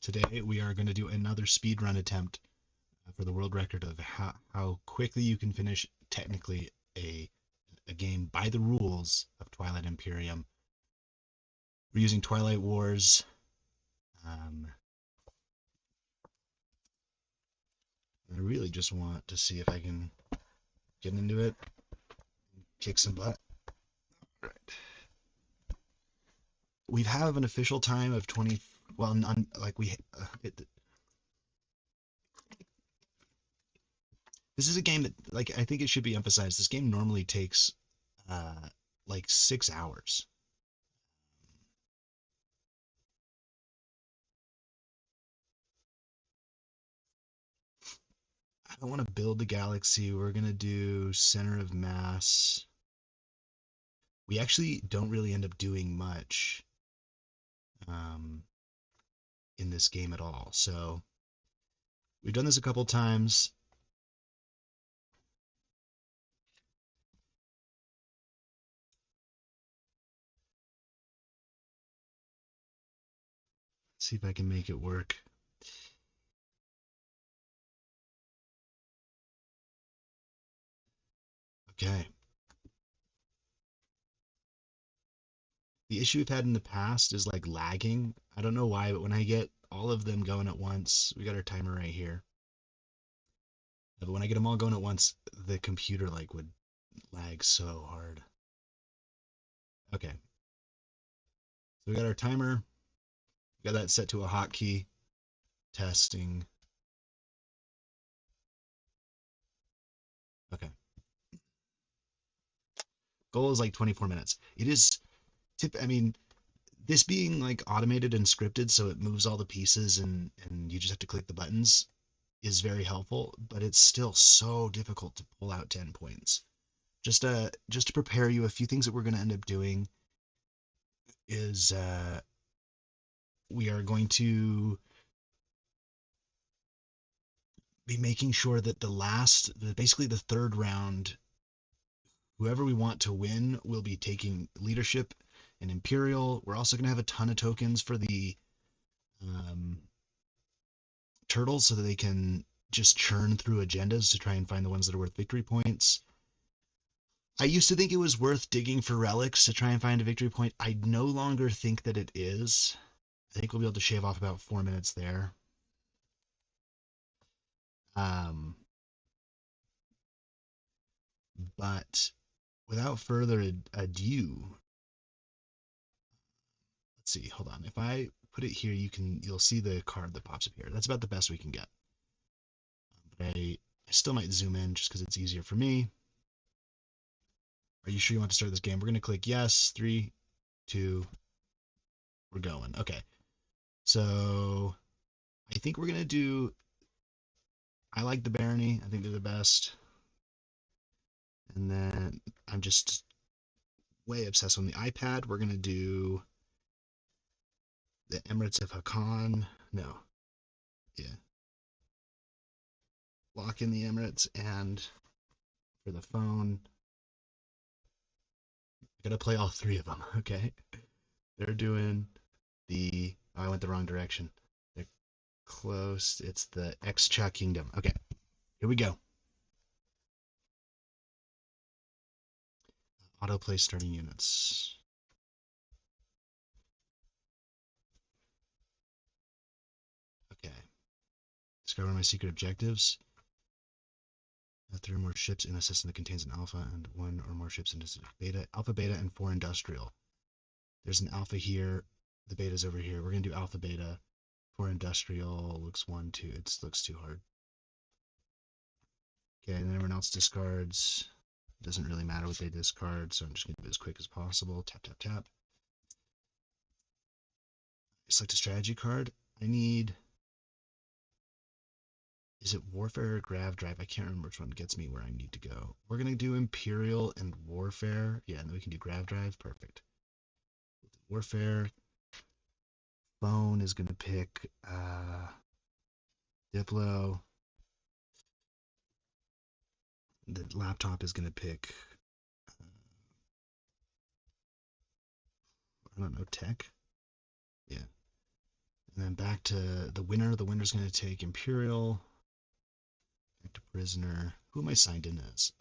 Today we are going to do another speedrun attempt for the world record of how quickly you can finish technically a game by the rules of Twilight Imperium. We're using Twilight Wars. Um, I really just want to see if I can get into it, kick some butt. All right. We have an official time of 20. Well, like this is a game that, like, I think it should be emphasized. This game normally takes uh, like 6 hours. I don't want to build the galaxy. We're gonna do center of mass. We actually don't really end up doing much um, in this game at all. So we've done this a couple times. Let's see if I can make it work. Okay. The issue we've had in the past is like lagging. I don't know why, but when I get all of them going at once, we got our timer right here. But when I get them all going at once, the computer like would lag so hard. Okay. So we got our timer. We got that set to a hotkey. Testing. Okay. Goal is like 24 minutes. It is I mean, this being like automated and scripted so it moves all the pieces and you just have to click the buttons is very helpful, but it's still so difficult to pull out 10 points. Just to prepare you, a few things that we're going to end up doing is we are going to be making sure that basically the third round, whoever we want to win will be taking leadership and Imperial. We're also going to have a ton of tokens for the um, turtles so that they can just churn through agendas to try and find the ones that are worth victory points. I used to think it was worth digging for relics to try and find a victory point. I no longer think that it is. I think we'll be able to shave off about 4 minutes there. Um, but without further ado, let's see. Hold on. If I put it here, you'll see the card that pops up here. That's about the best we can get. But I still might zoom in just because it's easier for me. Are you sure you want to start this game? We're gonna click yes. 3, 2, we're going. Okay. So I think we're gonna do. I like the Barony. I think they're the best. And then I'm just way obsessed on the iPad. We're gonna do the Emirates of Hakan. No, yeah, lock in the Emirates, and for the phone, I gotta play all three of them. Okay, they're doing the. Oh, I went the wrong direction. They're close. It's the Xcha Kingdom. Okay, here we go. Autoplay starting units. Okay. Discover my secret objectives. 3 or more ships in a system that contains an alpha and 1 or more ships in a beta. Alpha, beta, and 4 industrial. There's an alpha here. The beta's over here. We're going to do alpha, beta. 4 industrial looks 1, 2. It looks too hard. Okay, and then everyone else discards. It doesn't really matter what they discard, so I'm just going to do it as quick as possible. Tap, tap, tap. Select a strategy card. I need. Is it Warfare or Grav Drive? I can't remember which one gets me where I need to go. We're going to do Imperial and Warfare. Yeah, and then we can do Grav Drive. Perfect. Warfare. Phone is going to pick Diplo. The laptop is going to pick, I don't know, tech. Yeah. And then back to the winner. The winner's going to take Imperial. Back to prisoner. Who am I signed in as?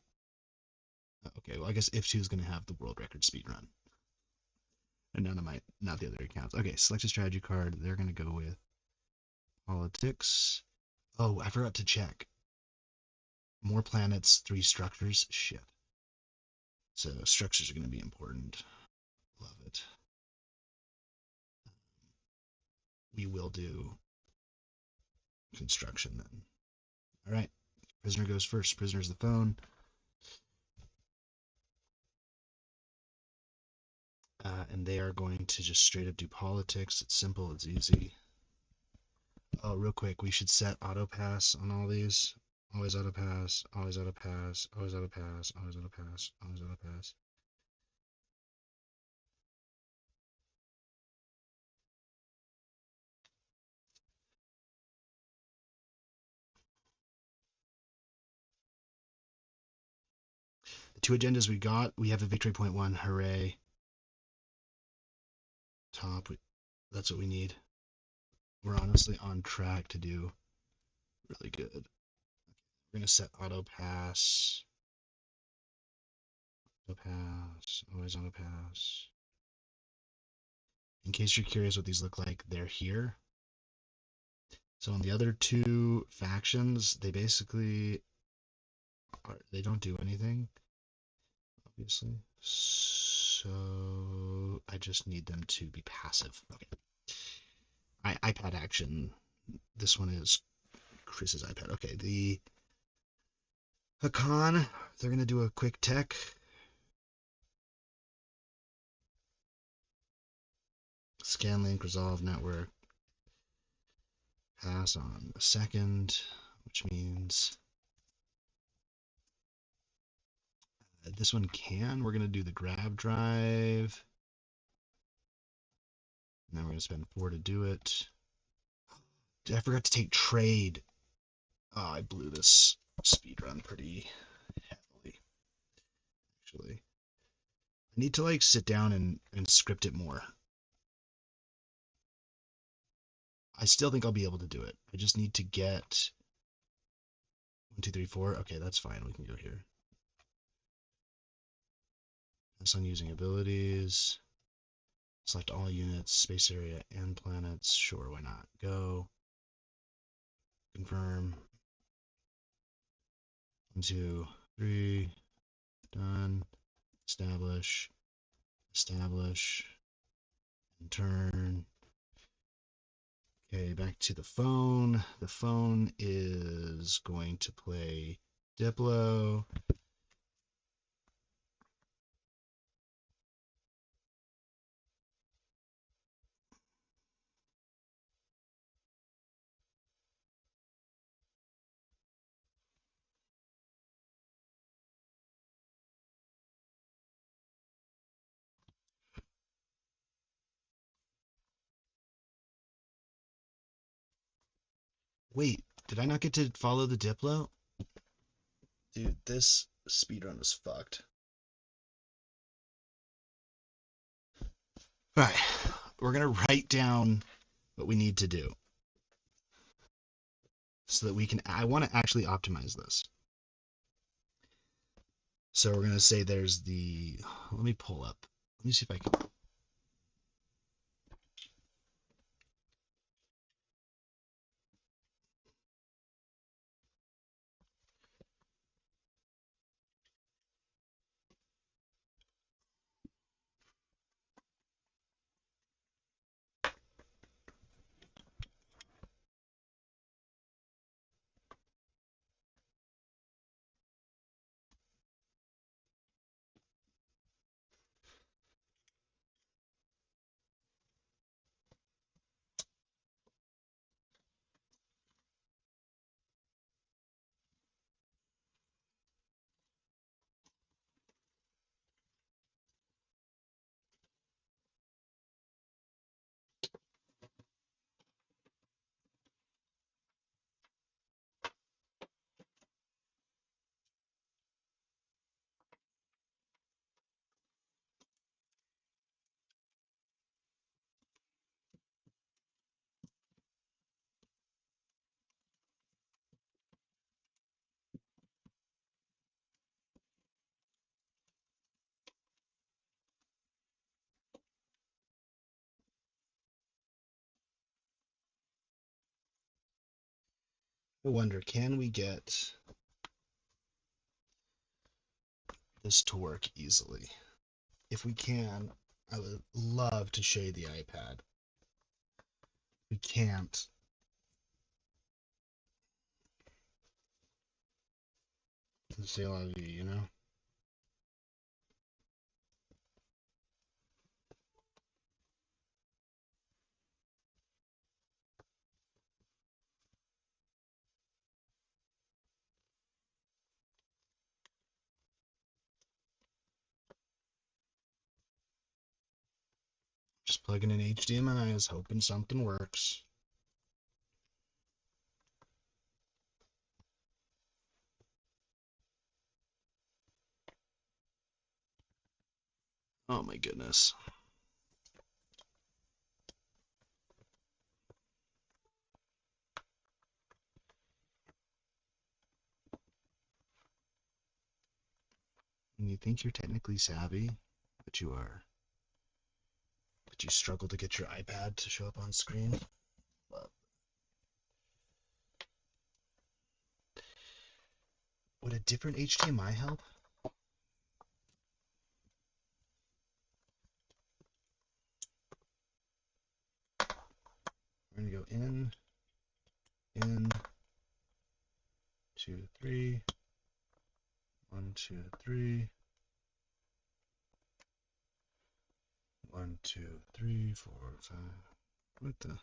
Okay, well, I guess if2 is going to have the world record speed run. And none of my, not the other accounts. Okay, select a strategy card. They're going to go with politics. Oh, I forgot to check. More planets, 3 structures. Shit. So structures are going to be important. Love it. We will do construction then. All right. Prisoner goes first. Prisoner's the phone. And they are going to just straight up do politics. It's simple. It's easy. Oh, real quick, we should set auto pass on all these. Always auto pass. Always auto pass. Always auto pass. Always auto pass. Always auto pass. The 2 agendas we got. We have a victory point 1. Hooray. Top. That's what we need. We're honestly on track to do really good. We're going to set auto pass. Auto pass. Always auto pass. In case you're curious what these look like, they're here. So on the other 2 factions, they basically they don't do anything, obviously. So I just need them to be passive. Okay. iPad action. This one is Chris's iPad. Okay, the Hakan, they're going to do a quick tech. Scan link, resolve network. Pass on the second, which means this one can. We're going to do the grab drive. And then we're going to spend 4 to do it. I forgot to take trade. Oh, I blew this speed run pretty heavily, actually. I need to like sit down and script it more. I still think I'll be able to do it. I just need to get 1, 2, 3, 4. Okay, that's fine. We can go here. Pass on using abilities. Select all units, space area, and planets. Sure, why not? Go. Confirm. 1, 2, 3. Done. Establish. Establish. And turn. Okay, back to the phone. The phone is going to play Diplo. Wait, did I not get to follow the Diplo? Dude, this speedrun was fucked. Alright, we're gonna write down what we need to do so that we can. I want to actually optimize this. So we're gonna say there's the. Let me pull up. Let me see if I can. I wonder, can we get this to work easily? If we can, I would love to shade the iPad. We can't. C'est la vie, you know? Just plugging in HDMIs, hoping something works. Oh my goodness. And you think you're technically savvy, but you are. But you struggle to get your iPad to show up on screen. Love. Would a different HDMI help? We're gonna go in, 2, 3, 1, 2, 3, 1, 2, 3, 4, 5. What the?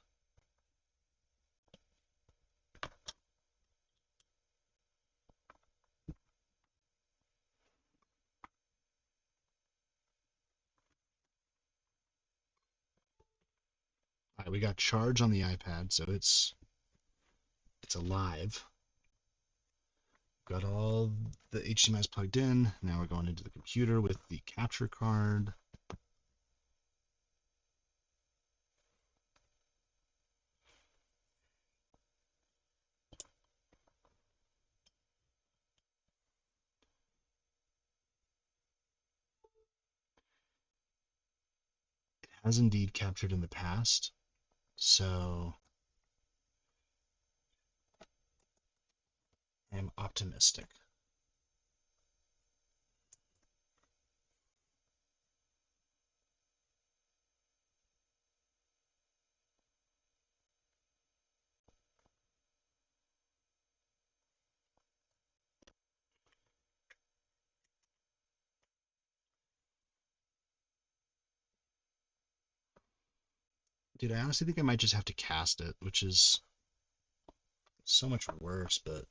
All right, we got charge on the iPad, so it's alive. Got all the HDMI's plugged in. Now we're going into the computer with the capture card. It has indeed captured in the past, so I'm optimistic. Dude, I honestly think I might just have to cast it, which is so much worse, but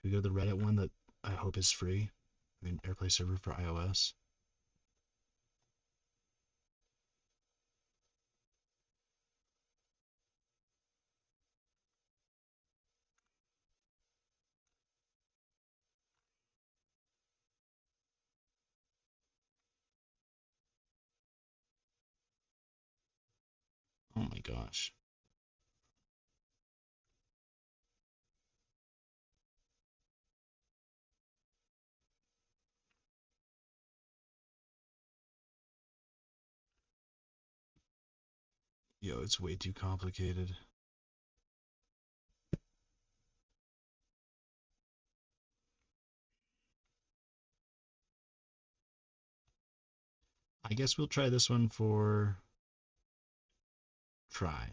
should we go to the Reddit one that I hope is free? I mean, AirPlay server for iOS. Oh my gosh. Yo, it's way too complicated. I guess we'll try this one for try.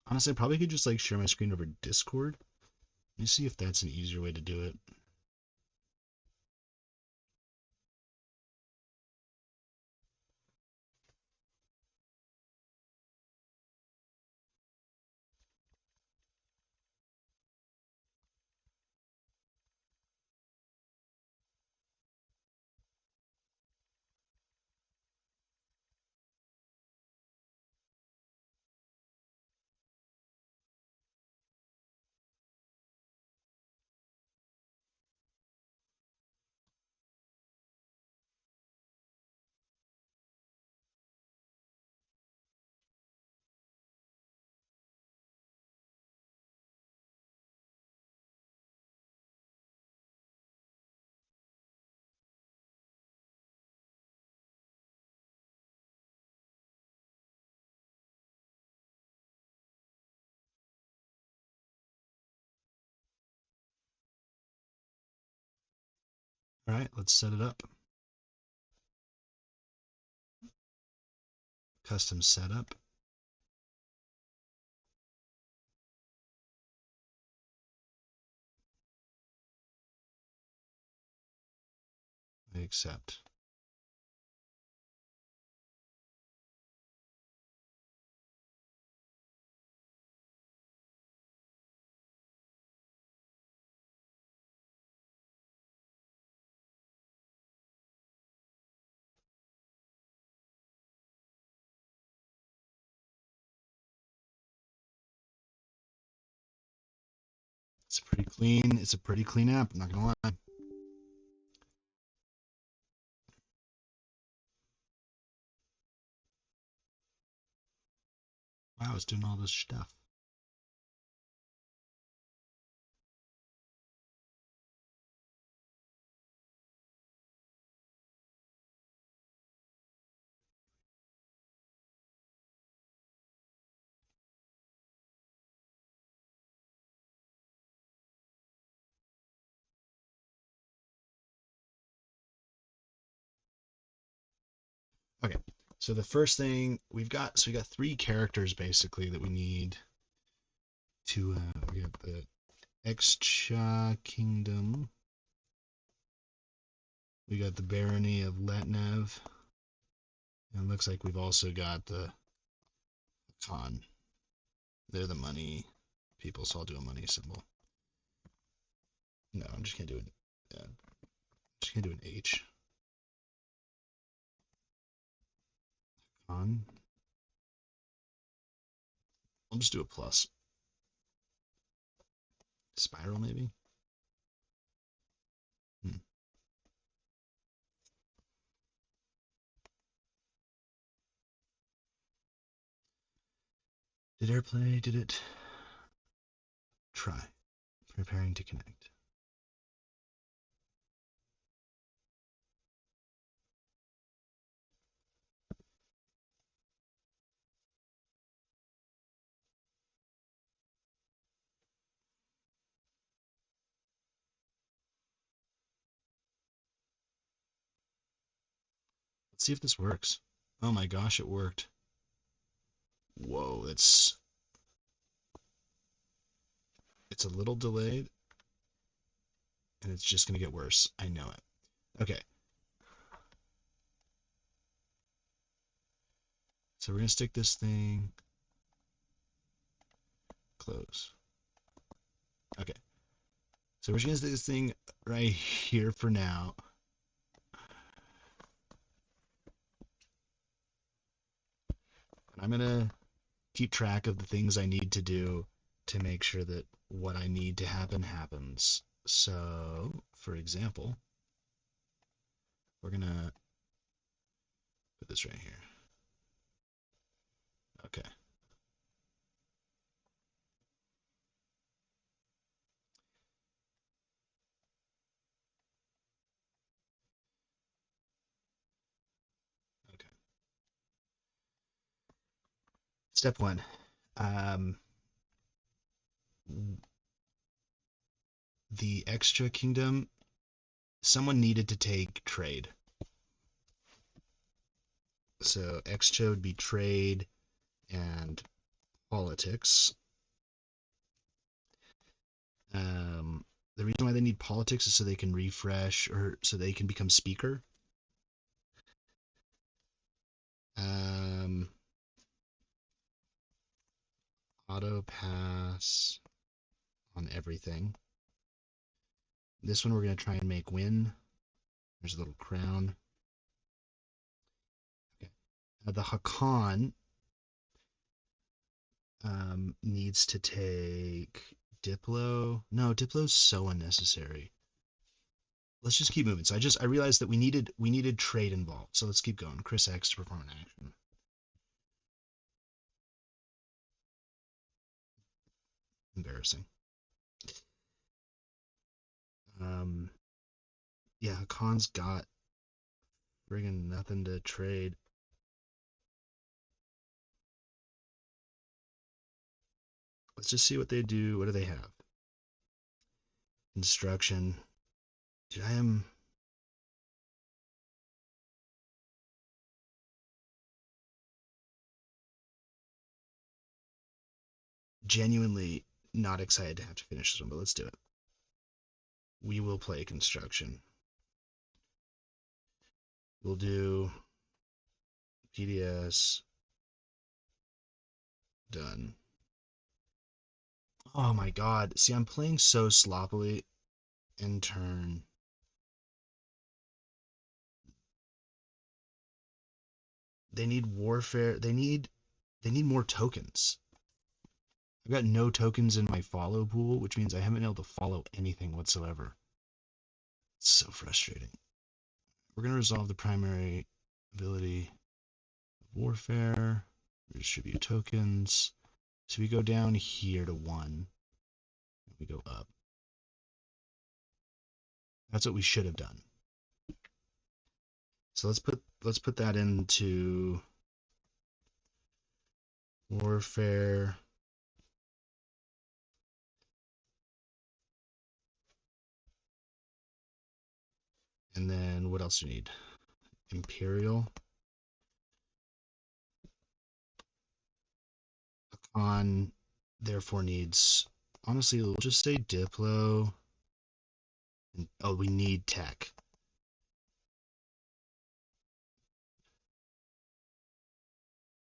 Honestly, I probably could just like share my screen over Discord. Let me see if that's an easier way to do it. All right, let's set it up. Custom setup. I accept. It's pretty clean. It's a pretty clean app. I'm not gonna lie. Wow, it's doing all this stuff. Okay, so the first thing we got three characters basically that we need to. We got the Excha Kingdom. We got the Barony of Letnev. And it looks like we've also got the Khan. They're the money people, so I'll do a money symbol. No, I'm just gonna do it. Just gonna do an H. Khan. I'll just do a plus. Spiral maybe. Hmm. Did AirPlay? Did it? Try. Preparing to connect. Let's see if this works. Oh my gosh, it worked. Whoa, it's a little delayed, and it's just gonna get worse. I know it. Okay, so we're gonna stick this thing. Close. Okay, so we're just gonna stick this thing right here for now. And I'm gonna keep track of the things I need to do to make sure that what I need to happen happens. So, for example, we're gonna put this right here. Okay. Okay. Step one. Um, the extra kingdom, someone needed to take trade. So extra would be trade, and politics. The reason why they need politics is so they can refresh or so they can become speaker. Um, auto pass on everything. This one we're going to try and make win. There's a little crown. Okay. The Hakan needs to take Diplo. No, Diplo's so unnecessary. Let's just keep moving. So I realized that we needed trade involved. So let's keep going. Chris X to perform an action. Embarrassing. Yeah, Hakan's got friggin' nothing to trade. Let's just see what they do. What do they have? Instruction. Dude, I am genuinely not excited to have to finish this one, but let's do it. We will play construction. We'll do PDS. Done. Oh my god. See, I'm playing so sloppily in turn. They need warfare. They need more tokens. I've got no tokens in my follow pool, which means I haven't been able to follow anything whatsoever. It's so frustrating. We're going to resolve the primary ability of warfare, redistribute tokens. So we go down here to 1. We go up. That's what we should have done. So let's put that into warfare. And then what else do you need? Imperial. On therefore needs, honestly, we'll just say Diplo. And, oh, we need tech.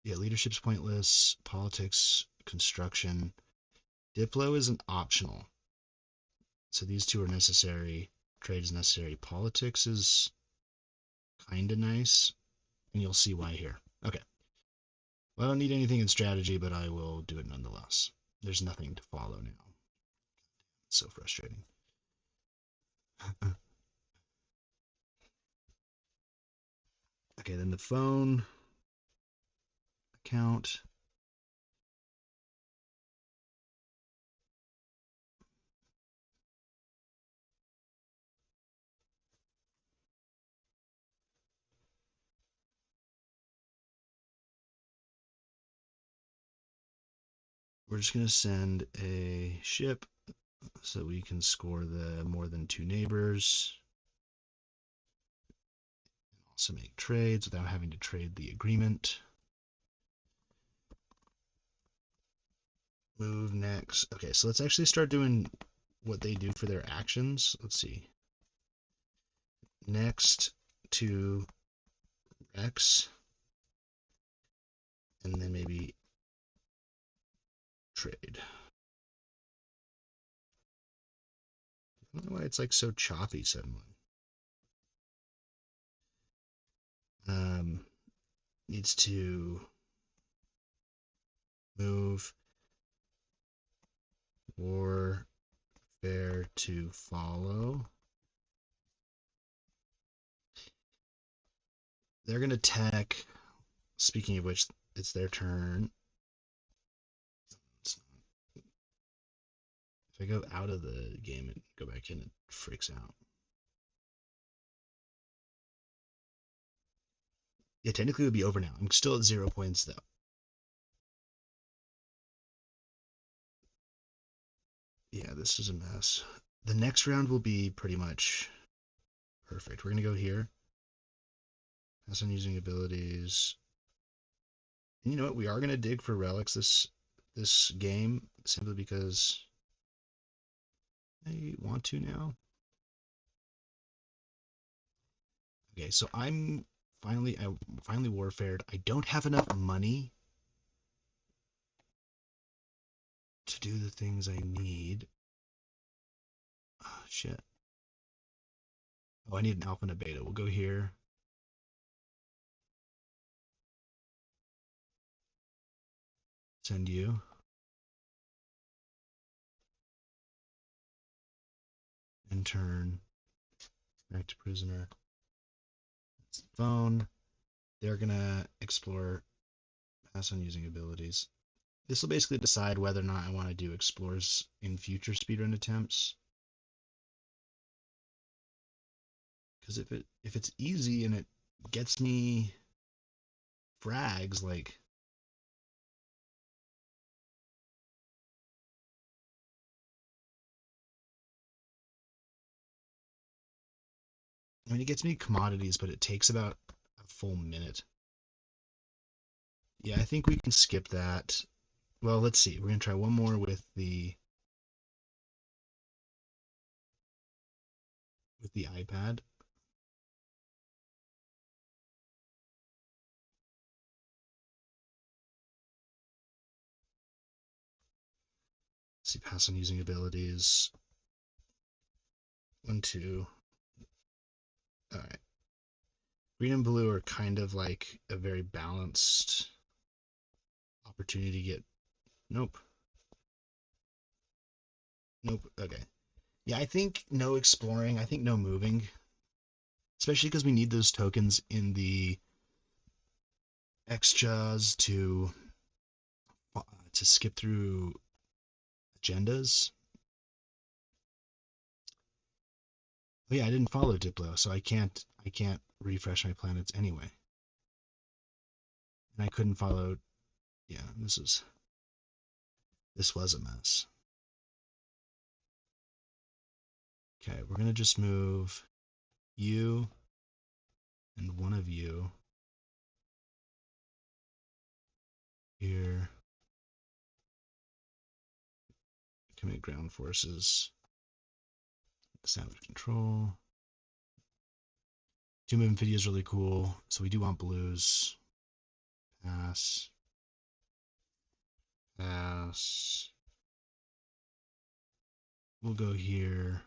Yeah, leadership's pointless. Politics, construction. Diplo isn't optional. So these two are necessary. Trade is necessary. Politics is kind of nice. And you'll see why here. Okay. Well, I don't need anything in strategy, but I will do it nonetheless. There's nothing to follow now. It's so frustrating. Okay, then the phone account. We're just going to send a ship so we can score the more than 2 neighbors. Also make trades without having to trade the agreement. Move next. Okay, so let's actually start doing what they do for their actions. Let's see. Next to Rex. And then maybe trade. I don't know why it's like so choppy suddenly. Needs to move warfare to follow. They're going to tech. Speaking of which, it's their turn. If I go out of the game and go back in, it freaks out. Yeah, technically it would be over now. I'm still at 0 points though. Yeah, this is a mess. The next round will be pretty much perfect. We're going to go here. Pass on using abilities. And you know what? We are going to dig for relics this game simply because I want to now. Okay, so I finally warfared. I don't have enough money to do the things I need. Oh, shit. Oh, I need an alpha and a beta. We'll go here. Send you. Intern. Back to prisoner. That's the phone. They're gonna explore. Pass on using abilities. This will basically decide whether or not I want to do explores in future speedrun attempts. Because if it's easy and it gets me frags, like I mean, it gets me commodities, but it takes about a full minute. Yeah, I think we can skip that. Well, let's see. We're gonna try one more with the iPad. Let's see, pass on using abilities. 1, 2. All right. Green and blue are kind of like a very balanced opportunity to get. Nope. Nope. Okay. Yeah, I think no exploring. I think no moving, especially because we need those tokens in the extras to skip through agendas. Oh yeah, I didn't follow Diplo, so I can't refresh my planets anyway. And I couldn't follow. Yeah, this was a mess. Okay, we're gonna just move you and one of you here. Commit ground forces. Savage control. Two movement video is really cool, so we do want blues. Pass. Pass. We'll go here.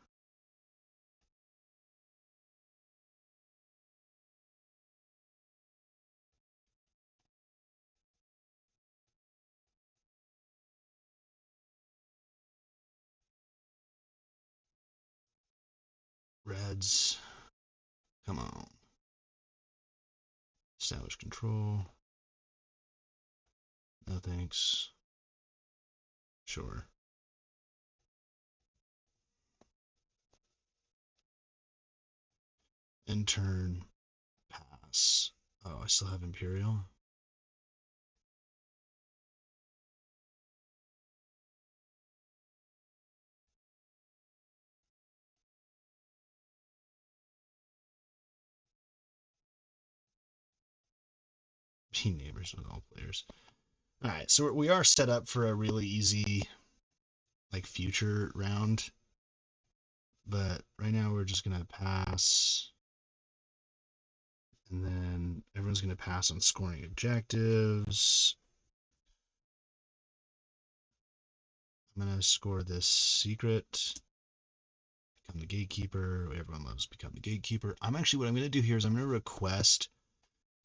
Reds. Come on. Establish control. No thanks. Sure. Intern. Pass. Oh, I still have Imperial. Be neighbors with all players. All right, so we are set up for a really easy, like, future round. But right now we're just gonna pass, and then everyone's gonna pass on scoring objectives. I'm gonna score this secret. Become the gatekeeper. Everyone loves become the gatekeeper. What I'm gonna do here is I'm gonna request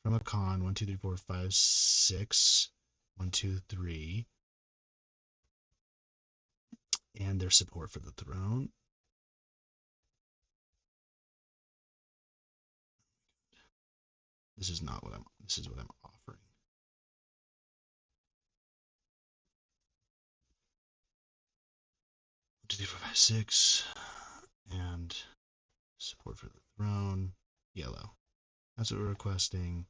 from a con 1, 2, 3, 4, 5, 6, 1, 2, 3, and their support for the throne. This is not what I'm. This is what I'm offering. 1, 2, 3, 4, 5, 6, and support for the throne. Yellow. That's what we're requesting.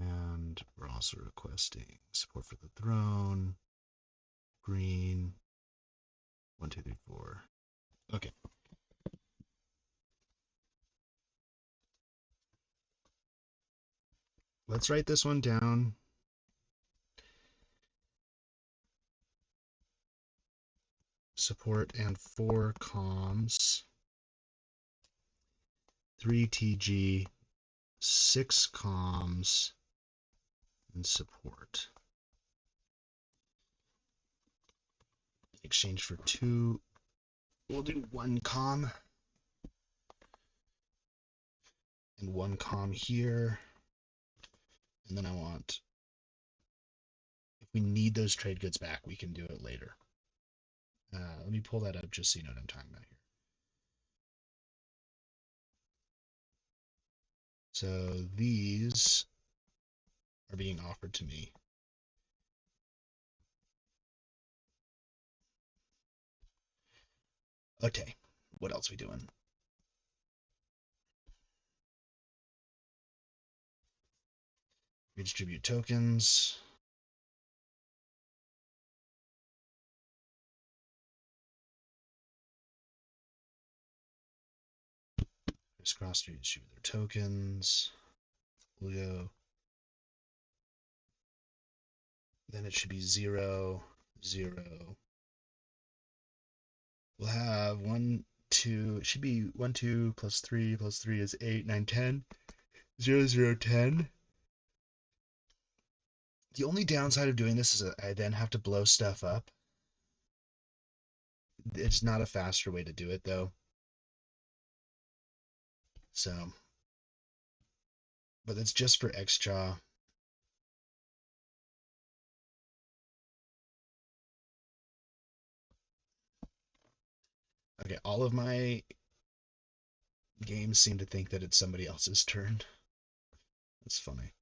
And we're also requesting support for the throne. Green. 1, 2, 3, 4. Okay. Let's write this one down. support and 4 comms, 3 TG, 6 comms, and support. In exchange for 2, we'll do 1 comm and 1 comm here. And then I want, if we need those trade goods back, we can do it later. Let me pull that up just so you know what I'm talking about here. So these are being offered to me. Okay, what else are we doing? Redistribute tokens. Crisscross redistribute their tokens. We'll go. Then it should be 0, 0. We'll have 1, 2. It should be 1, 2 plus 3 is 8, 9, 10. 0, 0, 10. The only downside of doing this is I then have to blow stuff up. It's not a faster way to do it, though. So, but it's just for extra. Okay, all of my games seem to think that it's somebody else's turn. That's funny.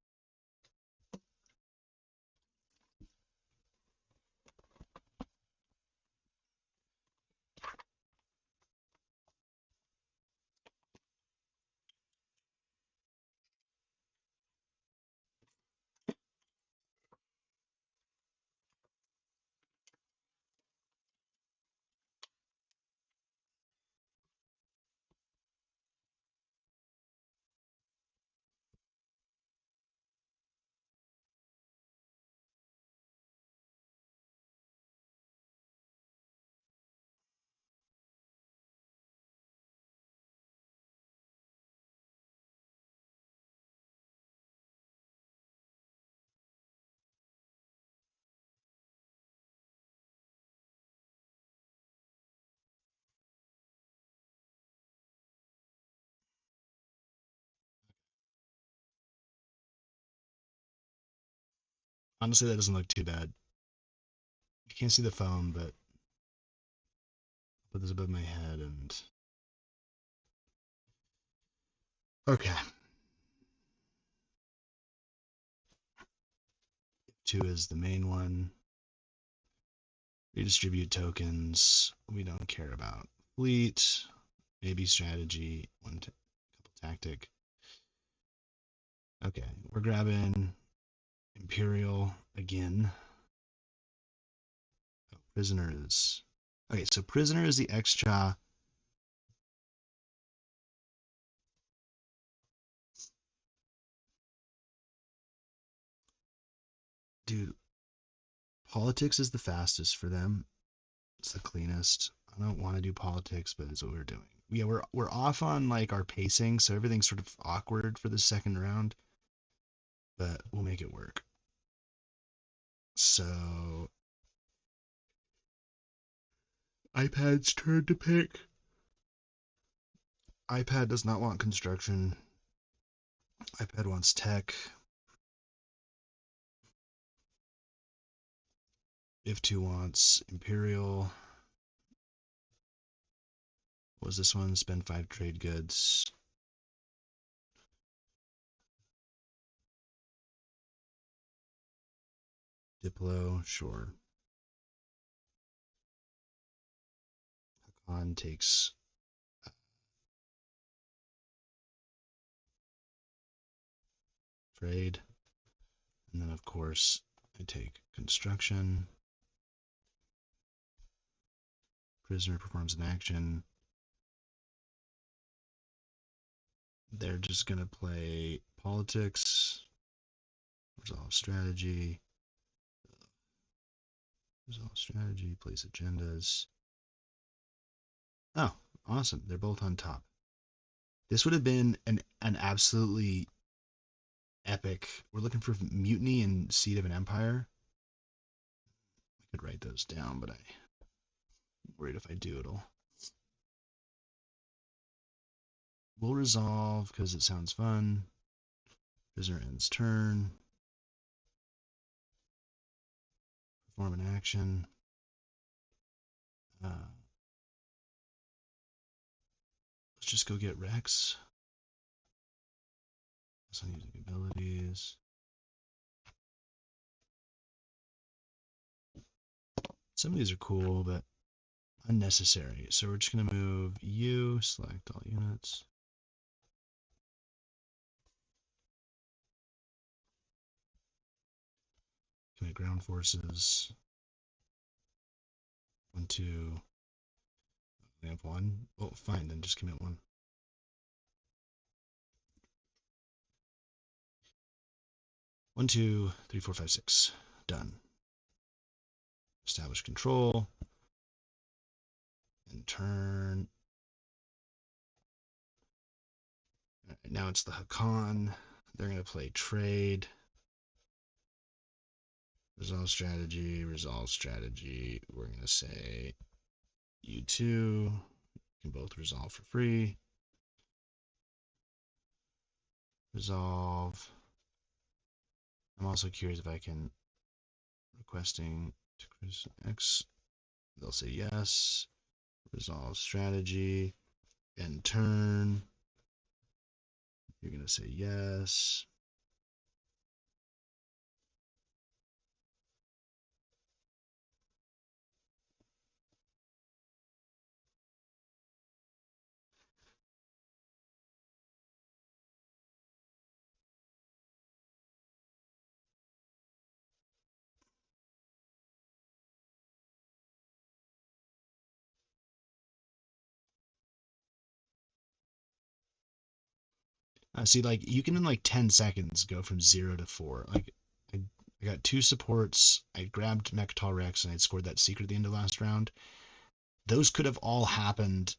Honestly, that doesn't look too bad. You can't see the phone, but I'll put this above my head and okay. 2 is the main one. Redistribute tokens. We don't care about fleet. Maybe strategy. Couple tactic. Okay, we're grabbing Imperial again. Oh, prisoners. Okay, so prisoner is the extra. Dude, politics is the fastest for them. It's the cleanest. I don't want to do politics, but it's what we're doing. Yeah, we're off on like our pacing, so everything's sort of awkward for the second round, but we'll make it work. So iPad's turn to pick. iPad does not want construction. iPad wants tech. If 2 wants Imperial. What was this one? Spend 5 trade goods. Diplo, sure. Hakan takes trade. And then, of course, I take construction. Prisoner performs an action. They're just going to play politics, resolve strategy, place agendas. Oh, awesome. They're both on top. This would have been an absolutely epic. We're looking for Mutiny and Seed of an Empire. I could write those down, but I'm worried if I do, we'll resolve because it sounds fun. Prisoner ends turn. Perform an action. Let's just go get Rex. That's on using abilities. Some of these are cool, but unnecessary. So we're just going to move you, select all units. Commit ground forces. 1, 2. We have 1. Oh, fine, then just commit 1. 1, 2, 3, 4, 5, 6. Done. Establish control. And turn. Right, now it's the Hakan. They're going to play trade. Resolve strategy, resolve strategy. We're going to say you two can both resolve for free. Resolve. I'm also curious if I can requesting to Chris X. They'll say yes. Resolve strategy. End turn. You're going to say yes. See, like, you can in like 10 seconds go from 0 to 4. Like, I got 2 supports. I grabbed Mechatol Rex and I scored that secret at the end of last round. Those could have all happened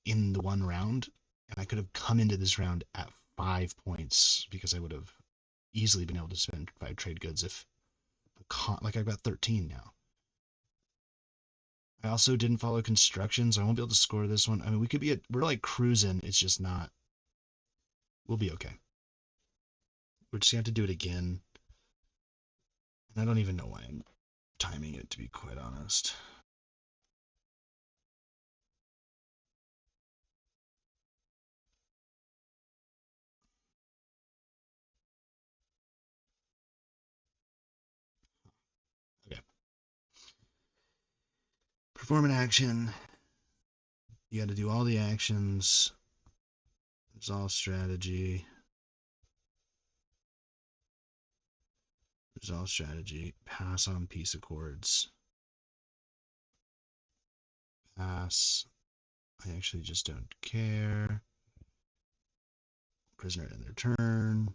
in the one round, and I could have come into this round at 5 points because I would have easily been able to spend 5 trade goods if, like, I've got 13 now. I also didn't follow construction, so I won't be able to score this one. I mean, we're like cruising. It's just not, we'll be okay. We're just going to have to do it again. And I don't even know why I'm timing it, to be quite honest. Okay. Perform an action. You got to do all the actions. Resolve strategy. Resolve strategy. Pass on peace accords. Pass. I actually just don't care. Prisoner in their turn.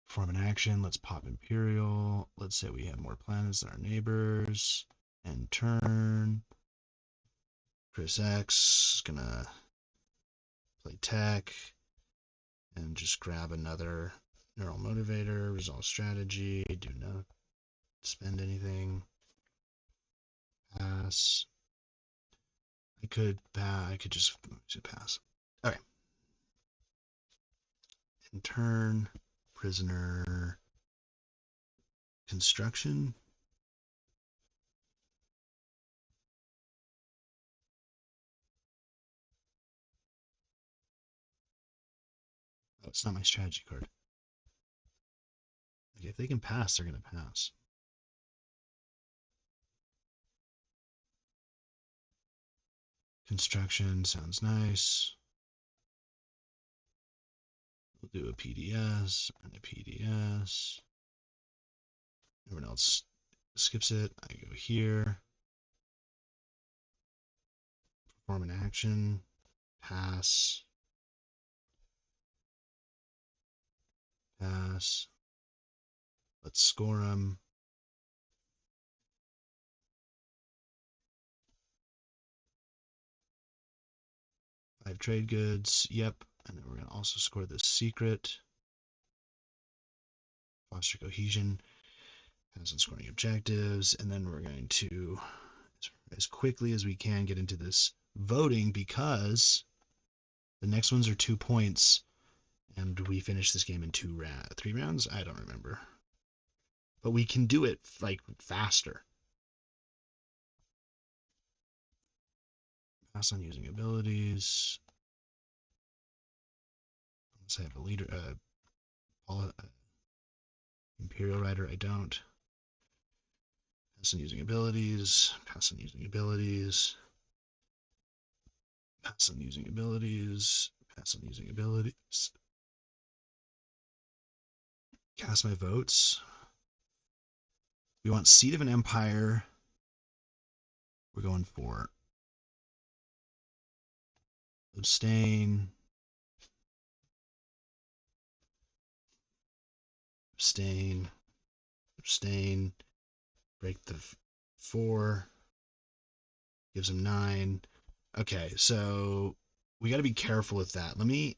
Perform an action. Let's pop Imperial. Let's say we have more planets than our neighbors. End turn. Chris X is gonna play tech and just grab another neural motivator. Resolve strategy. Do not spend anything. Pass. I could just pass. Okay. In turn, prisoner construction. Oh, it's not my strategy card. Okay, if they can pass, they're gonna pass. Construction sounds nice. We'll do a PDS and a PDS. Everyone else skips it. I go here. Perform an action. Pass. Pass. Let's score them. 5 trade goods. Yep. And then we're going to also score the secret. Foster cohesion. Has on scoring objectives. And then we're going to, as quickly as we can, get into this voting because the next ones are 2 points. And we finish this game in 3 rounds? I don't remember. But we can do it like faster. Pass on using abilities. Unless I have a leader, Imperial Rider, I don't. Pass on using abilities. Pass on using abilities. Pass on using abilities. Pass on using abilities. Cast my votes. We want Seat of an Empire. We're going for abstain. Abstain. Abstain. Break the 4. Gives him 9. Okay, so we got to be careful with that. Let me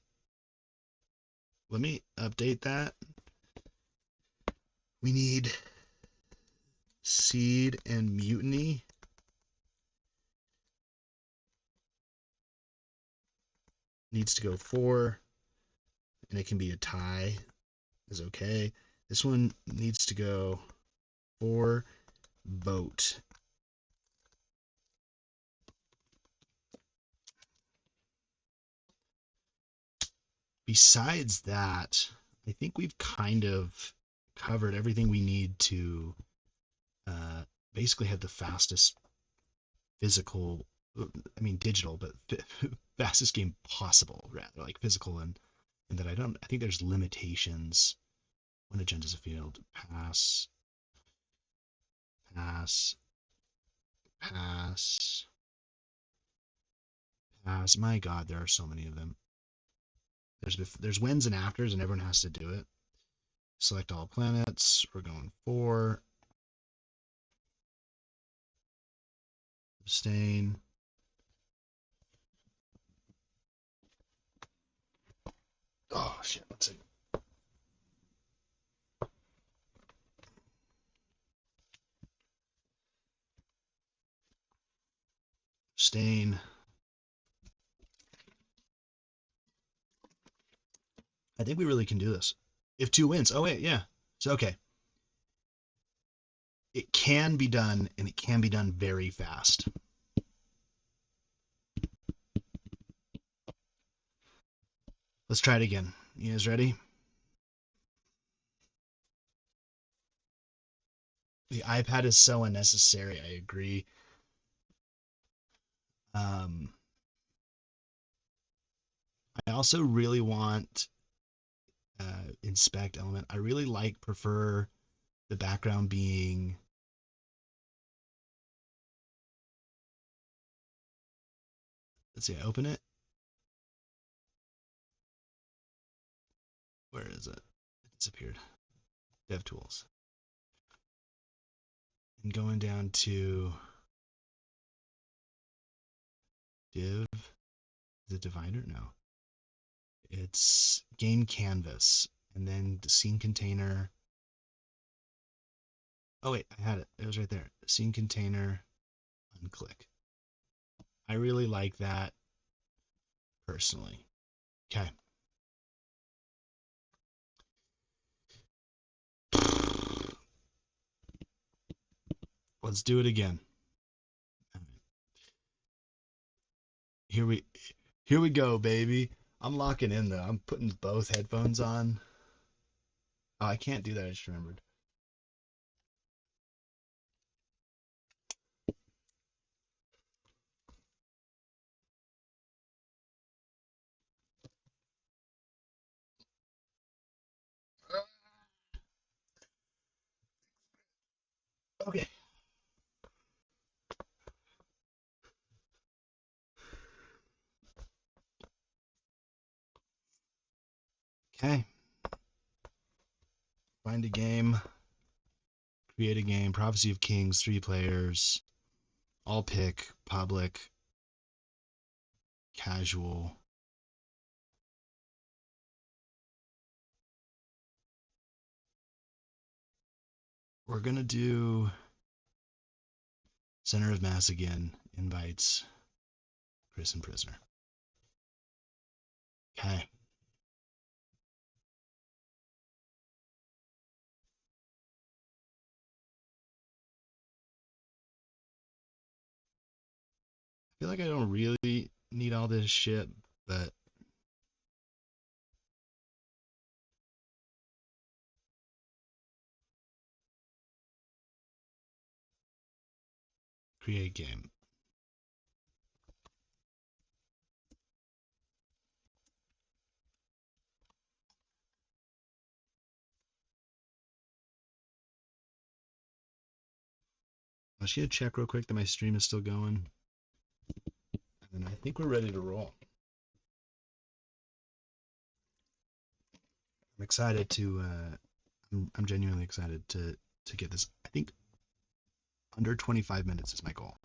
update that. We need Seed and Mutiny. Needs to go 4, and it can be a tie. Is okay. This one needs to go 4. Vote. Besides that, I think we've kind of covered everything we need to basically have the fastest physical, I mean digital, but fastest game possible, rather like physical, and that I think there's limitations. When agenda's a field, pass, pass, pass, pass. My God, there are so many of them. There's wins and afters, and everyone has to do it. Select all planets. We're going 4. Abstain. Oh shit! Let's see. Abstain. I think we really can do this. If 2 wins. Oh wait, yeah. So okay. It can be done, and it can be done very fast. Let's try it again. You guys ready? The iPad is so unnecessary. I agree. I also really want inspect element. I really prefer the background being. Let's see. I open it. Where is it? It disappeared. DevTools. And going down to div. Is it divider? No. It's game canvas, and then the scene container. Oh wait, I had it. It was right there. Scene container. Unclick. I really like that personally. Okay. Let's do it again. Here we go, baby. I'm locking in though. I'm putting both headphones on. Oh, I can't do that. I just remembered. Okay. Okay. Find a game. Create a game. Prophecy of Kings, 3 players. All pick. Public. casual. We're gonna do center of mass again. Invites Chris and Prisoner. Okay. I feel like I don't really need all this shit, but create game. I'm just gonna check real quick that my stream is still going, and I think we're ready to roll. I'm excited to. I'm genuinely excited to get this. I think under 25 minutes is my goal.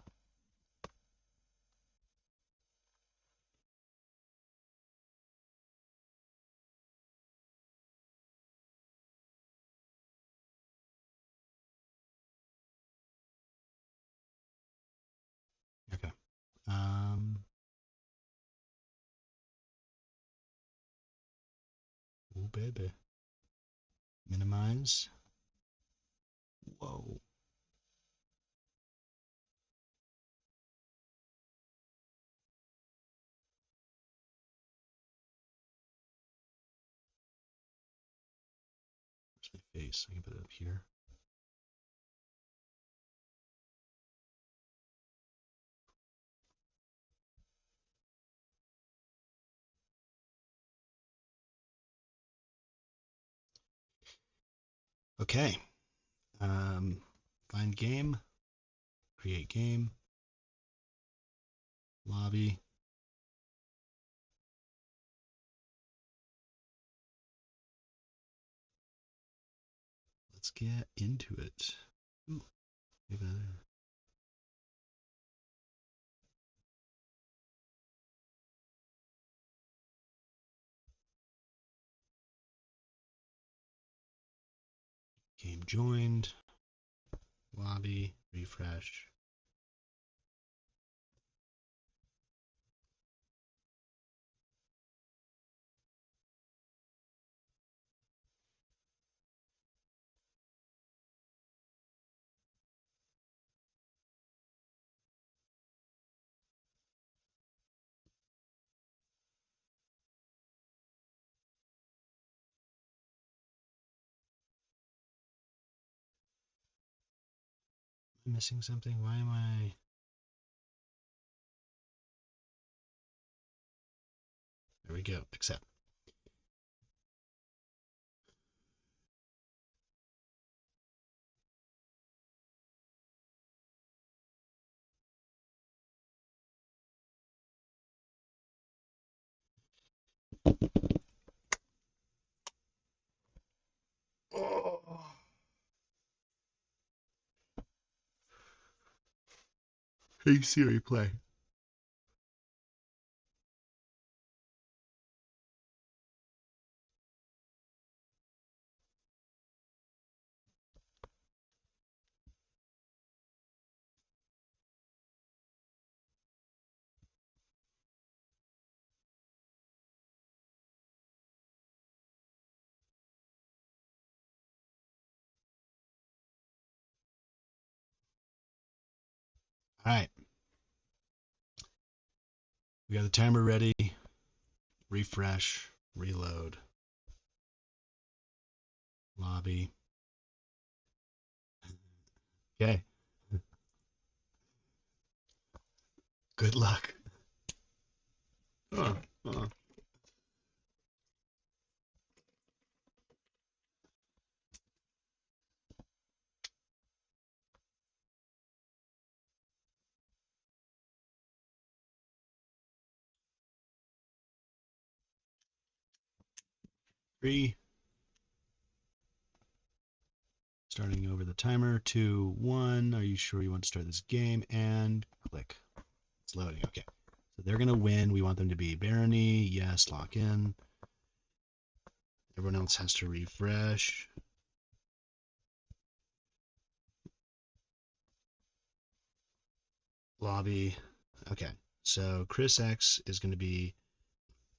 Okay. Oh baby. Minimize. Whoa. Where's my face? I can put it up here. Okay. Find game. Create game. Lobby. Let's get into it. Ooh, maybe another. Game joined. Lobby. Refresh. Am I missing something? Why am I? There we go. Accept. Oh. Hey Siri, play. All right. We got the timer ready. Refresh. Reload. Lobby. Okay. Good luck. Oh, oh. 3. Starting over the timer. 2, 1. Are you sure you want to start this game? And click. It's loading. Okay. So they're going to win. We want them to be barony. Yes, lock in. Everyone else has to refresh. Lobby. Okay, so Chris X is going to be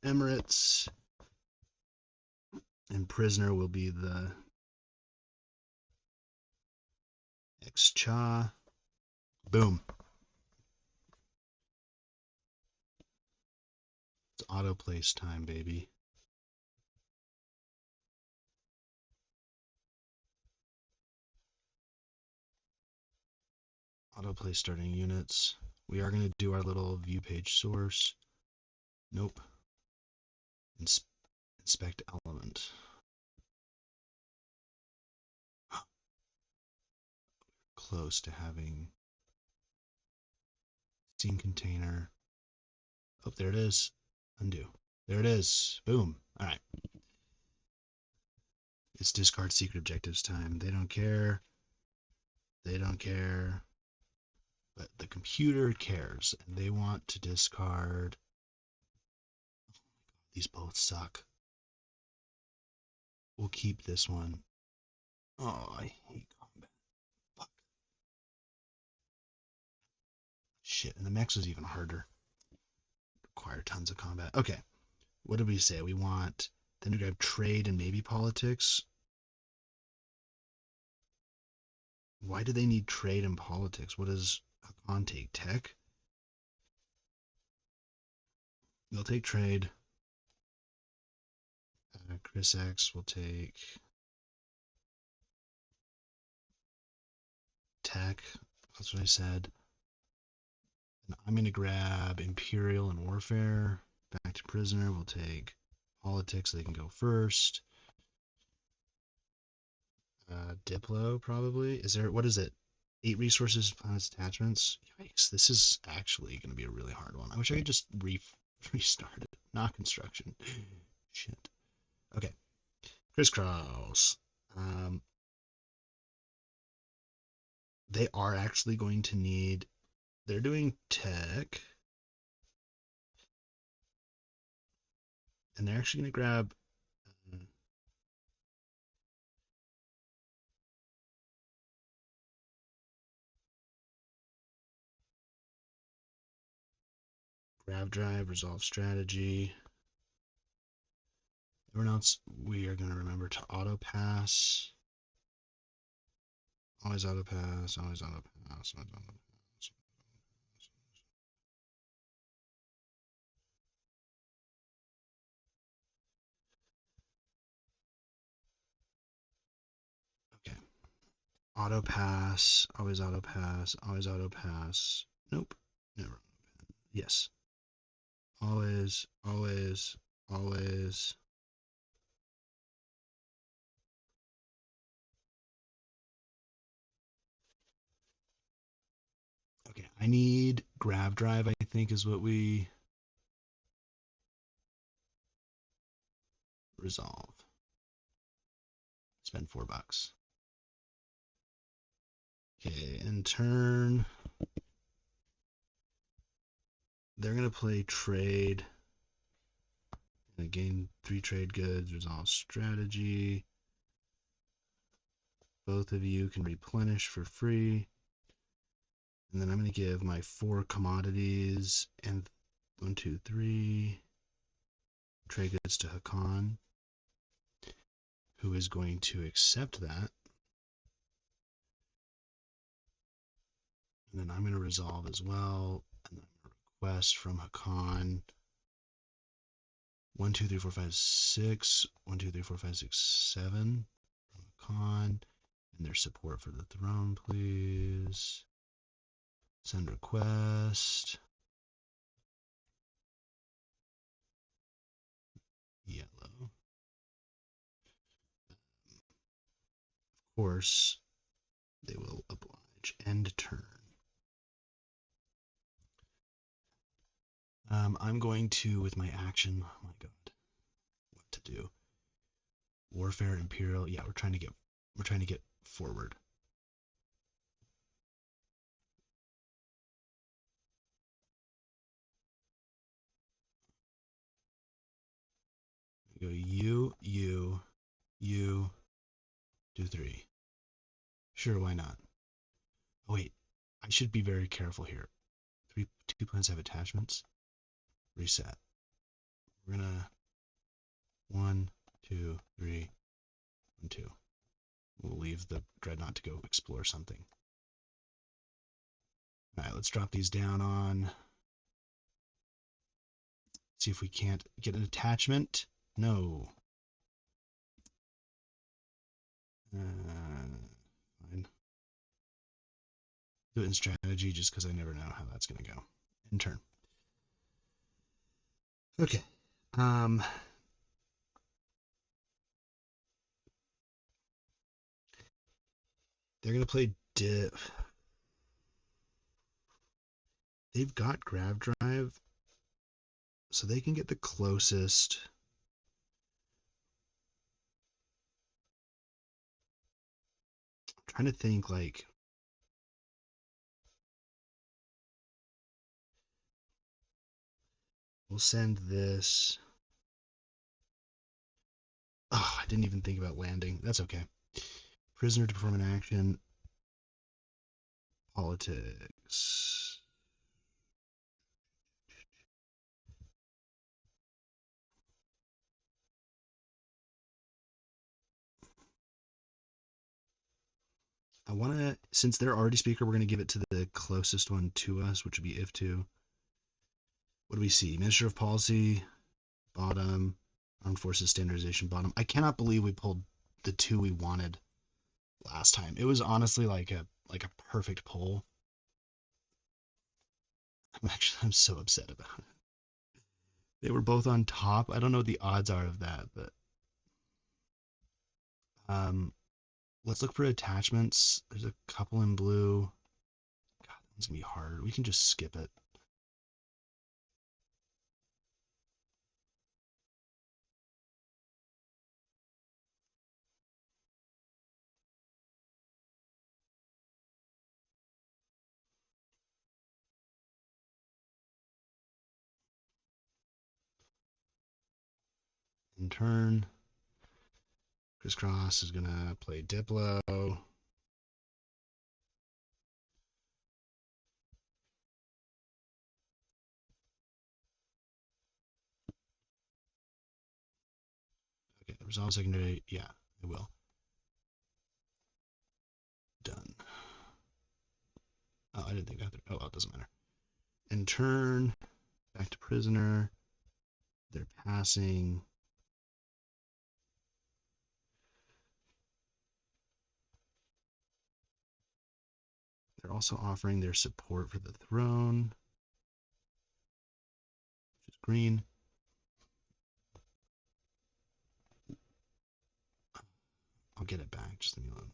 Emirates, and Prisoner will be the X-Cha. Boom. It's auto place time, baby. Autoplay starting units. We are going to do our little view page source. Nope. Inspect element. Close to having scene container. Oh, there it is. Undo. There it is. Boom. All right. It's discard secret objectives time. They don't care. They don't care. But the computer cares, and they want to discard. These both suck. We'll keep this one. Oh, I hate combat. Fuck. Shit, and the mechs was even harder. Require tons of combat. Okay, what did we say? We want then to grab trade and maybe politics. Why do they need trade and politics? What does Hakan take? Tech? They'll take trade. Chris X will take tech. That's what I said. And I'm going to grab Imperial and Warfare. Back to Prisoner. We'll take politics. They can go first. Diplo, probably. Is there, what is it? 8 resources, planets, attachments. Yikes, this is actually going to be a really hard one. I wish I could just restart it. Not construction. Shit. Okay. Crisscross. They are actually going to need, they're doing tech. And they're actually going to grab grab drive, resolve strategy. Everyone else, we are going to remember to auto pass. Always auto pass, always auto pass, always auto pass. Okay. Auto pass, always auto pass, always auto pass. Nope. Never. Yes. Always, always, always. Okay, I need grab drive, I think is what we resolve. Spend $4. Okay, in turn, they're gonna play trade. Gonna gain 3 trade goods, resolve strategy. Both of you can replenish for free. And then I'm gonna give my 4 commodities and 1, 2, 3 trade goods to Hakan, who is going to accept that. And then I'm going to resolve as well. And then request from Hakan 1, 2, 3, 4, 5, 6. 1, 2, 3, 4, 5, 6, 7 from Hakan. And their support for the throne, please. Send request. Yellow. Of course, they will oblige. End turn. I'm going to, with my action, oh my god, what to do? Warfare, Imperial. Yeah, we're trying to get forward. Go you, do 3. Sure, why not? Oh, wait, I should be very careful here. 2 plants have attachments. Reset. We're gonna 1, 2, 3, 1, 2. We'll leave the dreadnought to go explore something. All right, let's drop these down on. See if we can't get an attachment. No. Fine. Do it in strategy just because I never know how that's going to go. In turn. Okay. They're going to play div. They've got grav drive, so they can get the closest. I'm trying to think, like, we'll send this. Oh, I didn't even think about landing. That's okay. Prisoner to perform an action. Politics. I want to, since they're already speaker, we're going to give it to the closest one to us, which would be if2. What do we see? Minister of Policy, bottom. Armed Forces Standardization, bottom. I cannot believe we pulled the 2 we wanted last time. It was honestly like a perfect pull. I'm so upset about it. They were both on top. I don't know what the odds are of that, but let's look for attachments. There's a couple in blue. God, that one's gonna be hard. We can just skip it. In turn, Crisscross is gonna play Diplo. Okay, resolve secondary. Yeah, I will. Done. Oh, I didn't think that. Oh, well, it doesn't matter. In turn, back to prisoner. They're passing. They're also offering their support for the throne, which is green. I'll get it back. Just leave me alone.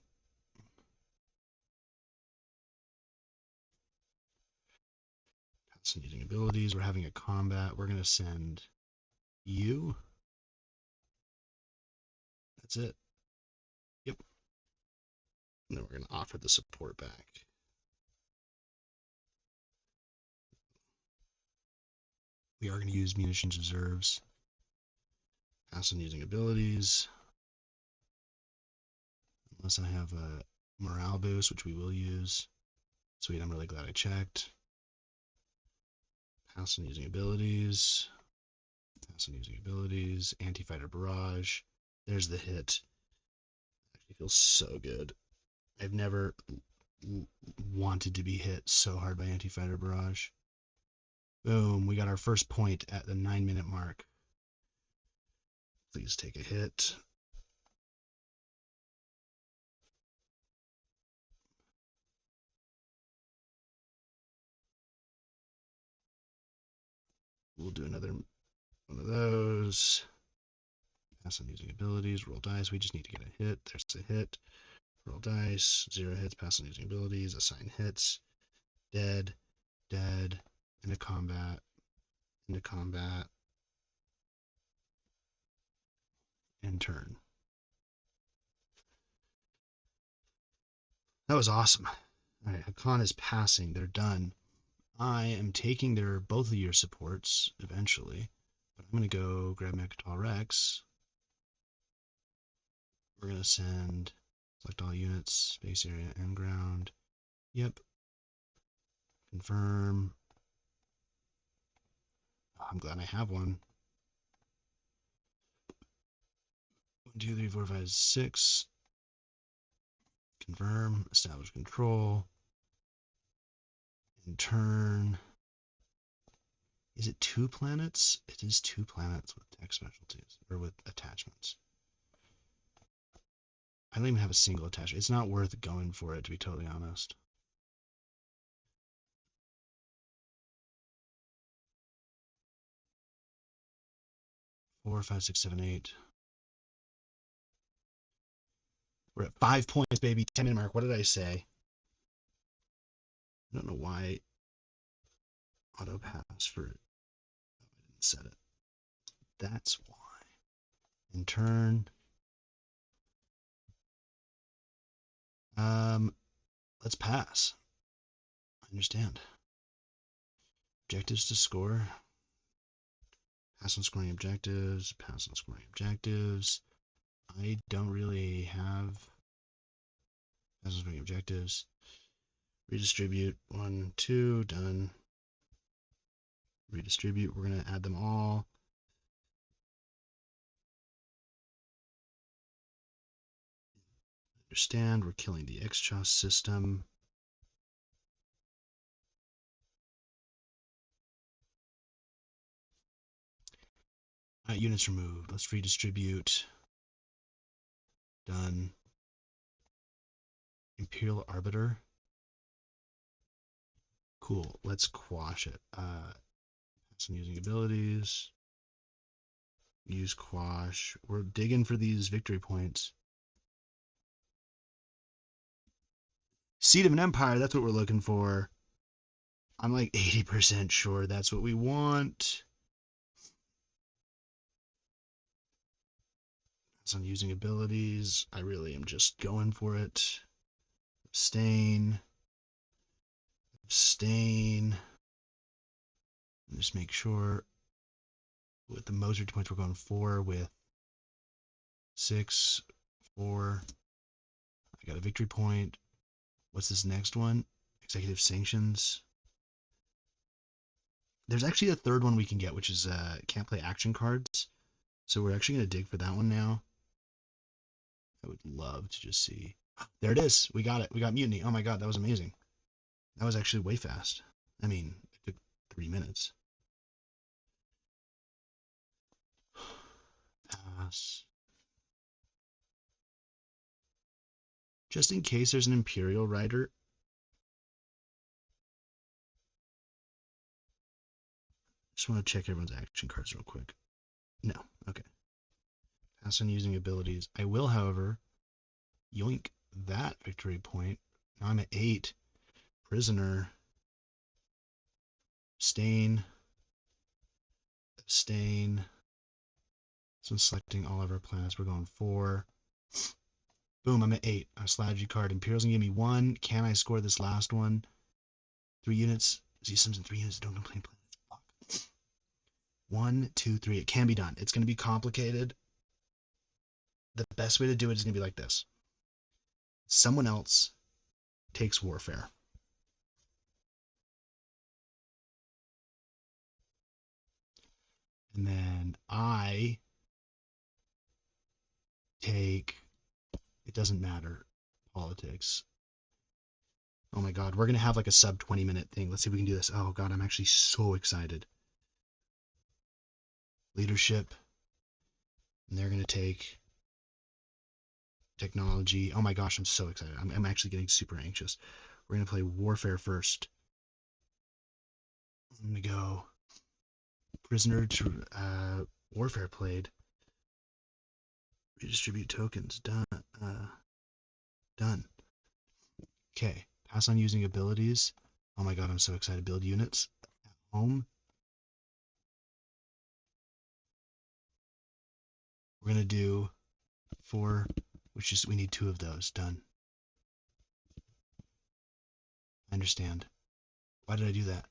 Fascinating abilities. We're having a combat. We're going to send you. That's it. Yep. And then we're going to offer the support back. We are going to use munitions reserves. Pass on using abilities. Unless I have a morale boost, which we will use. Sweet, I'm really glad I checked. Pass on using abilities. Pass on using abilities. Anti-fighter barrage. There's the hit. Actually feels so good. I've never wanted to be hit so hard by anti-fighter barrage. Boom, we got our first point at the 9-minute mark. Please take a hit. We'll do another one of those. Pass on using abilities, roll dice. We just need to get a hit. There's a hit. Roll dice, 0 hits, pass on using abilities, assign hits. Dead, dead, into combat, end turn. That was awesome. All right, Hakan is passing. They're done. I am taking both of your supports eventually, but I'm going to go grab Mechatol Rex. We're going to send, select all units, space area and ground. Yep. Confirm. Oh, I'm glad I have one. 1, 2, 3, 4, 5, 6. Confirm. Establish control. In turn. Is it 2 planets? It is 2 planets with tech specialties, or with attachments. I don't even have a single attachment. It's not worth going for it, to be totally honest. Four, 5, 6, 7, 8. We're at 5 points, baby. 10-minute mark. What did I say? I don't know why auto pass for it. I didn't set it. That's why. In turn. Let's pass. I understand. Objectives to score. Pass on scoring objectives. Pass on scoring objectives. I don't really have pass on scoring objectives. Redistribute. 1, 2. Done. Redistribute. We're going to add them all. Understand. We're killing the XCHOS system. Units removed. Let's redistribute. Done. Imperial Arbiter. Cool. Let's quash it. Some using abilities. Use quash. We're digging for these victory points. Seat of an Empire. That's what we're looking for. I'm like 80% sure that's what we want. That's on using abilities. I really am just going for it. Abstain. Abstain. And just make sure with the most victory points we're going 4 with 6, 4. I got a victory point. What's this next one? Executive sanctions. There's actually a third one we can get, which is can't play action cards. So we're actually going to dig for that one now. I would love to just see. There it is. We got it. We got mutiny. Oh my god, that was amazing. That was actually way fast. I mean, it took 3 minutes. Pass. Just in case there's an Imperial rider. Just want to check everyone's action cards real quick. No. Okay. Pass on using abilities. I will, however, yoink that victory point. Now I'm at 8. Prisoner. Abstain. Abstain. So I'm selecting all of our planets. We're going 4. Boom, I'm at 8. A strategy card. Imperial's gonna give me 1. Can I score this last one? 3 units. Z sims in 3 units. Don't complain planets. Fuck. 1, 2, 3. It can be done. It's gonna be complicated. The best way to do it is gonna be like this. Someone else takes warfare. And then I take, it doesn't matter, politics. Oh my god, we're going to have like a sub 20-minute thing. Let's see if we can do this. Oh god, I'm actually so excited. Leadership. And they're going to take technology. Oh my gosh, I'm so excited. I'm actually getting super anxious. We're going to play warfare first. I'm going to go prisoner to warfare played. Redistribute tokens. Done. Done. Okay. Pass on using abilities. Oh my god, I'm so excited. Build units. At home. We're going to do 4, which is, we need 2 of those. Done. I understand. Why did I do that?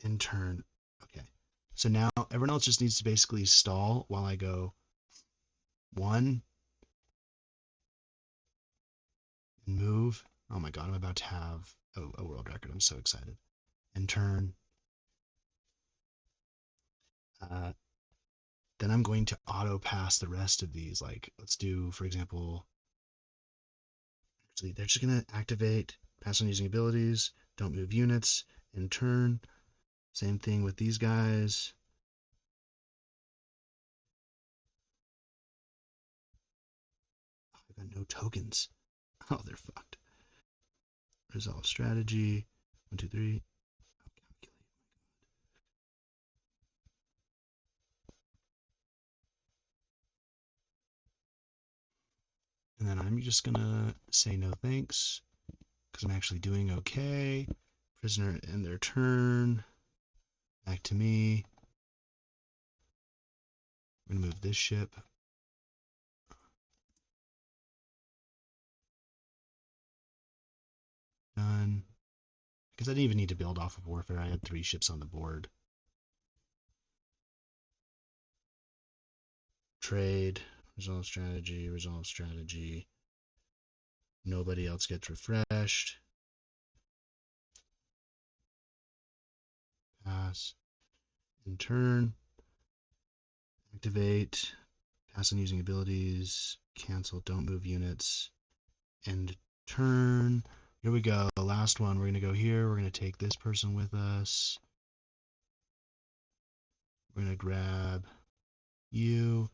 in turn. Okay. So now everyone else just needs to basically stall while I go 1 and move. Oh my god, I'm about to have a world record. I'm so excited. And turn. Uh, then I'm going to auto pass the rest of these. Like, let's do, for example, actually, they're just going to activate, pass on using abilities, don't move units, and turn. Same thing with these guys. Oh, I got no tokens. Oh, they're fucked. Resolve strategy. 1, 2, 3. And then I'm just gonna say no thanks because I'm actually doing okay. Prisoner end their turn. Back to me. I'm gonna move this ship. Done. Because I didn't even need to build off of warfare. I had 3 ships on the board. Trade. Resolve strategy. Resolve strategy. Nobody else gets refreshed. Pass. In turn. Activate. Pass on using abilities. Cancel. Don't move units. End turn. Here we go. The last one. We're going to go here. We're going to take this person with us. We're going to grab you.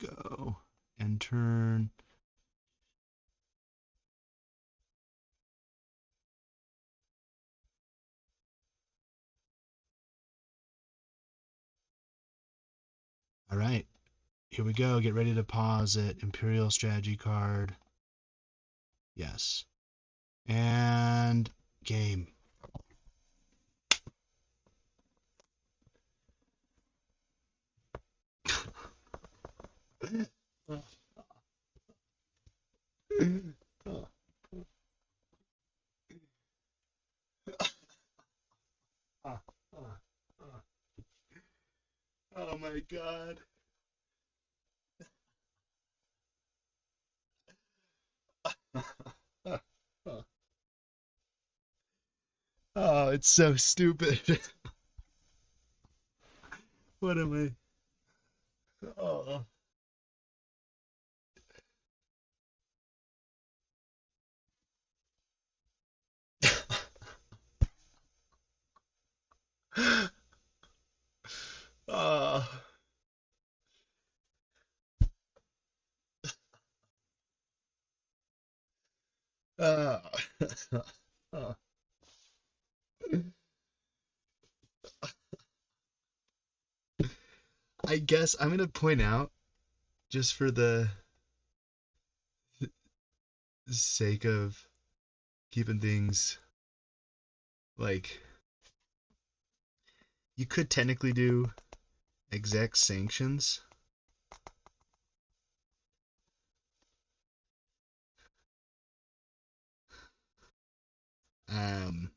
Go. End turn. All right. Here we go. Get ready to pause it. Imperial strategy card. Yes. And game. Oh my god. Oh, it's so stupid. What am I? Oh. Oh. Oh. Oh. I guess I'm gonna point out, just for the sake of keeping things like, you could technically do exec sanctions. Um,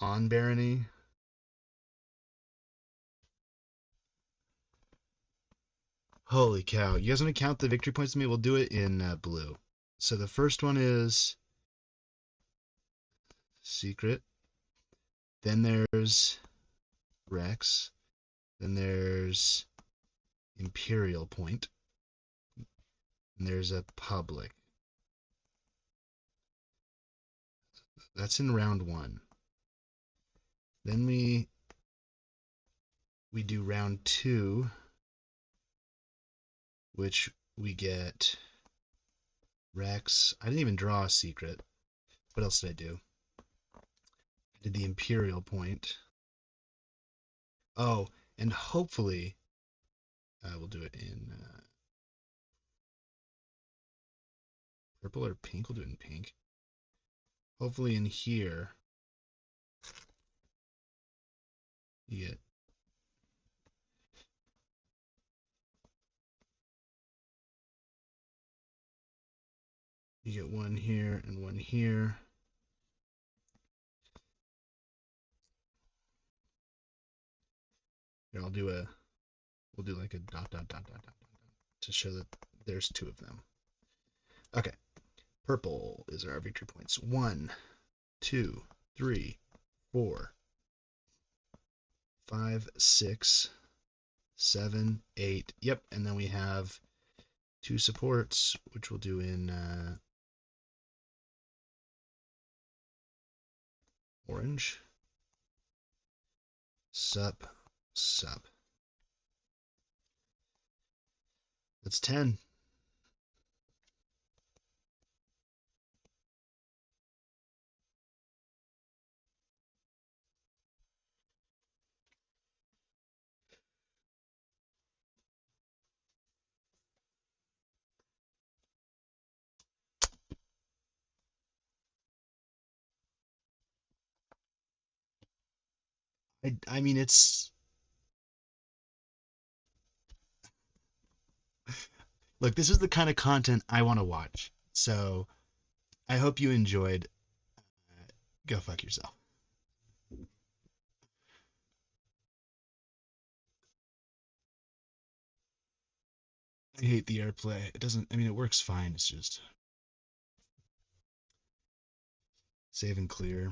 on barony. Holy cow! You guys want to count the victory points to me? We'll do it in blue. So the first one is secret. Then there's Rex. Then there's Imperial point. And there's a public. That's in round 1. Then we do round 2, which we get Rex. I didn't even draw a secret. What else did I do? I did the Imperial point. Oh, and hopefully we'll do it in purple or pink. We'll do it in pink. Hopefully in here you get one here and one here. Here, we'll do like a dot dot dot dot dot to show that there's two of them. Okay, purple is our victory points. 1, 2, 3, 4, 5, 6, 7, 8. Yep, and then we have 2 supports, which we'll do in orange. Sup, sup. That's 10. I mean, it's look, this is the kind of content I want to watch. So I hope you enjoyed. Go fuck yourself. I hate the airplay. It doesn't, I mean, it works fine. It's just save and clear,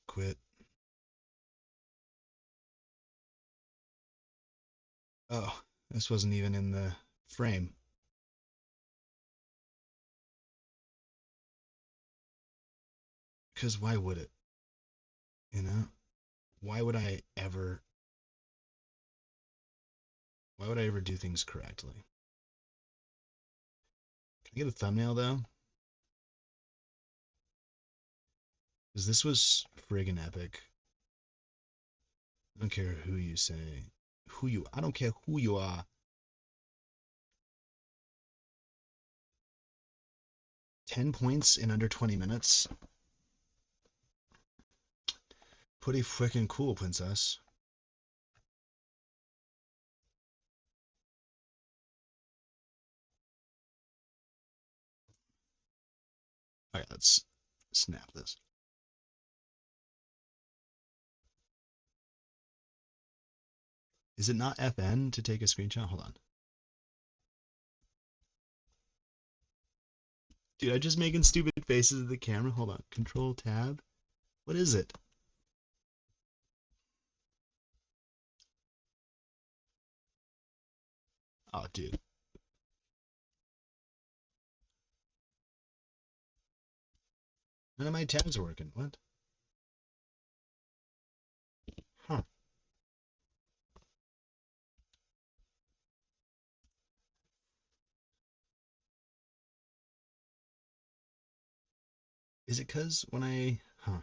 quit. Oh, this wasn't even in the frame. Because why would it? You know? Why would I ever, why would I ever do things correctly? Can I get a thumbnail though? Because this was friggin' epic. I don't care who you say. I don't care who you are. 10 points in under 20 minutes? Pretty freaking cool, princess. Alright, let's snap this. Is it not FN to take a screenshot? Hold on. Dude, I'm just making stupid faces at the camera. Hold on. Control tab. What is it? Oh, dude. None of my tabs are working. What? Huh. Is it because when I... Huh.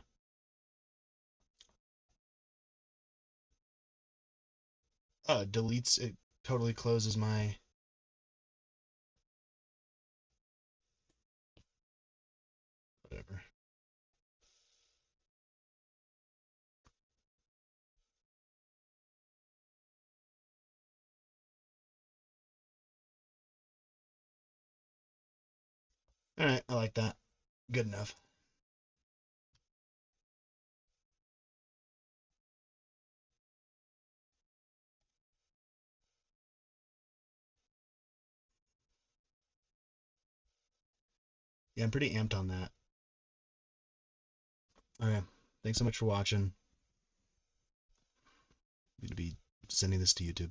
Oh, it deletes... It totally closes my... Whatever. Alright, I like that. Good enough. Yeah, I'm pretty amped on that. Okay. Thanks so much for watching. I'm going to be sending this to YouTube.